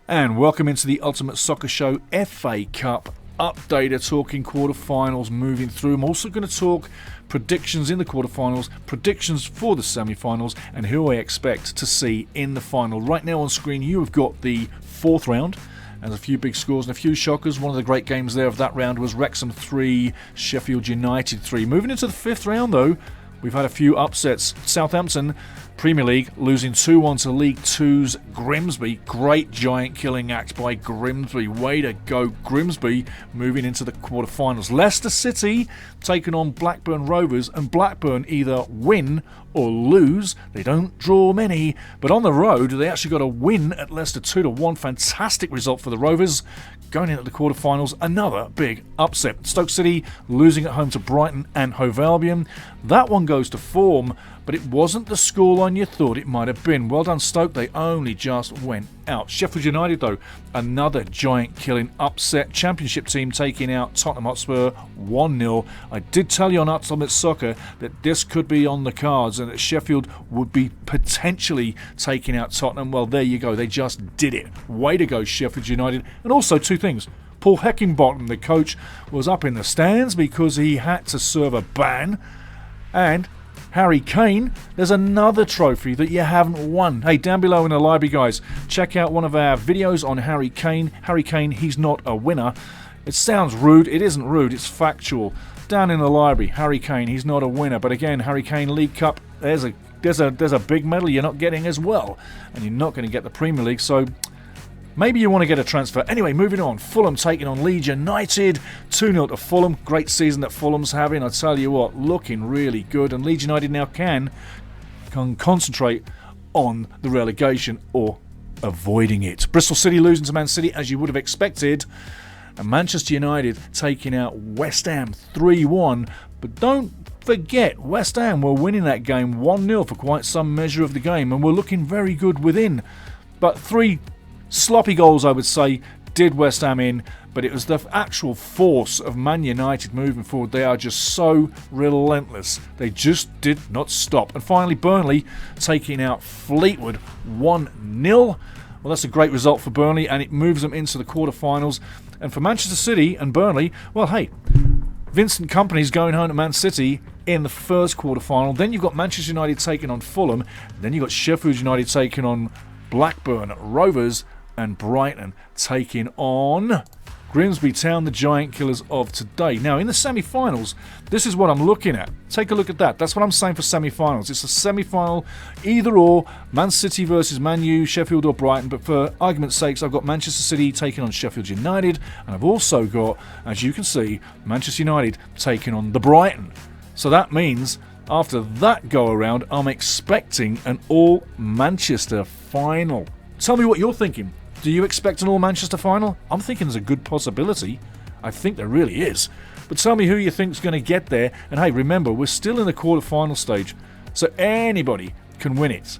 And welcome into the Ultimate Soccer Show FA Cup updater, talking quarterfinals moving through. I'm also going to talk predictions in the quarterfinals, predictions for the semi-finals, and who I expect to see in the final. Right now on screen you have got the fourth round. And a few big scores and a few shockers. One of the great games there of that round was Wrexham 3, Sheffield United 3. Moving into the fifth round though, we've had a few upsets. Southampton, Premier League, losing 2-1 to League 2's Grimsby. Great giant killing act by Grimsby. Way to go, Grimsby, moving into the quarterfinals. Leicester City taking on Blackburn Rovers, and Blackburn either win or lose. They don't draw many, but on the road they actually got a win at Leicester 2-1. Fantastic result for the Rovers. Going into the quarterfinals, another big upset. Stoke City losing at home to Brighton and Hove Albion. That one goes to form, but it wasn't the scoreline you thought it might have been. Well done, Stoke. They only just went out. Sheffield United, though, another giant killing upset. Championship team taking out Tottenham Hotspur 1-0. I did tell you on Ultimate Soccer that this could be on the cards and that Sheffield would be potentially taking out Tottenham. Well, there you go. They just did it. Way to go, Sheffield United. And also two things. Paul Heckingbottom, the coach, was up in the stands because he had to serve a ban. And Harry Kane, there's another trophy that you haven't won. Hey, down below in the library, guys, check out one of our videos on Harry Kane. Harry Kane, he's not a winner. It sounds rude. It isn't rude. It's factual. Down in the library, Harry Kane, he's not a winner. But again, Harry Kane League Cup, there's a big medal you're not getting as well. And you're not going to get the Premier League, so maybe you want to get a transfer. Anyway, moving on. Fulham taking on Leeds United. 2-0 to Fulham. Great season that Fulham's having. I tell you what, looking really good. And Leeds United now can concentrate on the relegation or avoiding it. Bristol City losing to Man City as you would have expected. And Manchester United taking out West Ham 3-1. But don't forget, West Ham were winning that game 1-0 for quite some measure of the game. And were looking very good within. But three sloppy goals, I would say, did West Ham in, but it was the actual force of Man United moving forward. They are just so relentless. They just did not stop. And finally, Burnley taking out Fleetwood 1-0. Well, that's a great result for Burnley, and it moves them into the quarterfinals. And for Manchester City and Burnley, well, hey, Vincent Kompany's going home to Man City in the first quarterfinal. Then you've got Manchester United taking on Fulham. Then you've got Sheffield United taking on Blackburn Rovers, and Brighton taking on Grimsby Town, the giant killers of today. Now, in the semi-finals, this is what I'm looking at. Take a look at that. That's what I'm saying for semi-finals. It's a semi-final, either or, Man City versus Man U, Sheffield or Brighton. But for argument's sakes, I've got Manchester City taking on Sheffield United. And I've also got, as you can see, Manchester United taking on the Brighton. So that means after that go-around, I'm expecting an all-Manchester final. Tell me what you're thinking. Do you expect an all-Manchester final? I'm thinking there's a good possibility. I think there really is. But tell me who you think's going to get there. And hey, remember, we're still in the quarter-final stage, so anybody can win it.